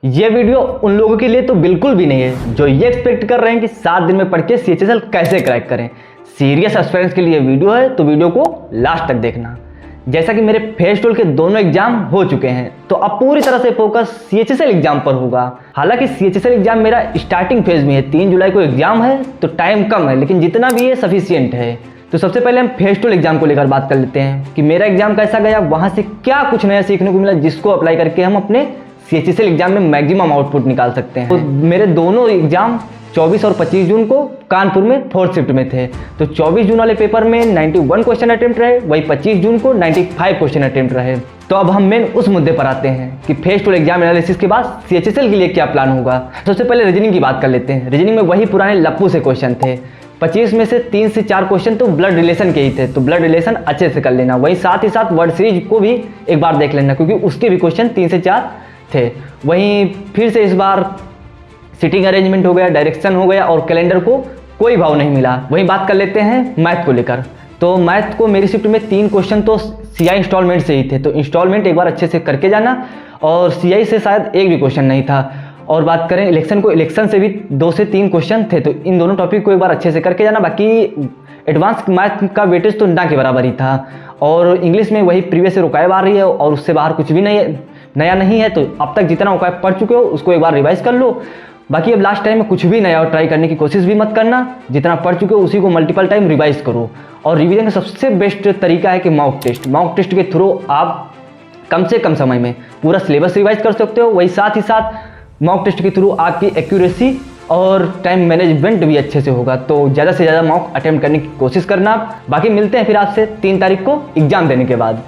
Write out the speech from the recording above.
ये वीडियो उन लोगों के लिए तो बिल्कुल भी नहीं है जो ये एक्सपेक्ट कर रहे हैं कि 7 दिन में पढ़ के CHSL कैसे क्रैक करें। सीरियस एस्पिरेंट्स के लिए वीडियो है, तो वीडियो को लास्ट तक देखना। जैसा कि मेरे फेज 12 के दोनों एग्जाम हो चुके हैं, तो अब पूरी तरह से फोकस CHSL एग्जाम पर होगा। हालांकि CHSL एग्जाम मेरा स्टार्टिंग फेज में है, 3 जुलाई को एग्जाम है, तो टाइम कम है, लेकिन जितना भी है सफिशियंट है। तो सबसे पहले हम फेज 12 एग्जाम को लेकर बात कर लेते हैं कि मेरा एग्जाम कैसा गया, वहाँ से क्या कुछ नया सीखने को मिला, जिसको अप्लाई करके हम अपने CHSL एग्जाम में मैक्सिमम आउटपुट निकाल सकते हैं। तो मेरे दोनों एग्जाम 24 और 25 जून को कानपुर में 4th शिफ्ट में थे। तो 24 जून वाले पेपर में 91 क्वेश्चन अटेम्प्ट रहे, वही 25 जून को 95 क्वेश्चन अटेम्प्ट रहे। तो अब हम मेन उस मुद्दे पर आते हैं कि फेज 12 एग्जाम एनालिसिस के बाद CHSL के लिए क्या प्लान होगा। सबसे पहले रीजनिंग की बात कर लेते हैं। रीजनिंग में वही पुराने लप्पू से क्वेश्चन थे। 25 में से 3 से 4 क्वेश्चन तो ब्लड रिलेशन के ही थे, तो ब्लड रिलेशन अच्छे से कर लेना। वही साथ ही साथ वर्ड सीरीज को भी एक बार देख लेना, क्योंकि उसके भी क्वेश्चन 3 से 4 थे। वहीं फिर से इस बार सिटिंग अरेंजमेंट हो गया, डायरेक्शन हो गया, और कैलेंडर को कोई भाव नहीं मिला। वहीं बात कर लेते हैं मैथ को लेकर। तो मैथ को मेरी शिफ्ट में 3 क्वेश्चन तो CI इंस्टॉलमेंट से ही थे, तो इंस्टॉलमेंट एक बार अच्छे से करके जाना, और CI से शायद एक भी क्वेश्चन नहीं था। और बात करें इलेक्शन को, इलेक्शन से भी 2 से 3 क्वेश्चन थे, तो इन दोनों टॉपिक को एक बार अच्छे से करके जाना। बाकी एडवांस मैथ का वेटेज तो ना के बराबर ही था। और इंग्लिश में वही प्रीवियस रुकायब आ रही है, और उससे बाहर कुछ भी नया नहीं है। तो अब तक जितना रुकायब पढ़ चुके हो उसको एक बार रिवाइज कर लो। बाकी अब लास्ट टाइम में कुछ भी नया और ट्राई करने की कोशिश भी मत करना। जितना पढ़ चुके हो उसी को मल्टीपल टाइम रिवाइज करो। और रिवीजन का सबसे बेस्ट तरीका है कि मॉक टेस्ट के थ्रू आप कम से कम समय में पूरा सिलेबस रिवाइज कर सकते हो। वही साथ ही साथ मॉक टेस्ट के थ्रू आपकी एक्यूरेसी और टाइम मैनेजमेंट भी अच्छे से होगा। तो ज़्यादा से ज़्यादा मॉक अटेम्प्ट करने की कोशिश करना। बाकी मिलते हैं फिर आपसे 3 तारीख को एग्जाम देने के बाद।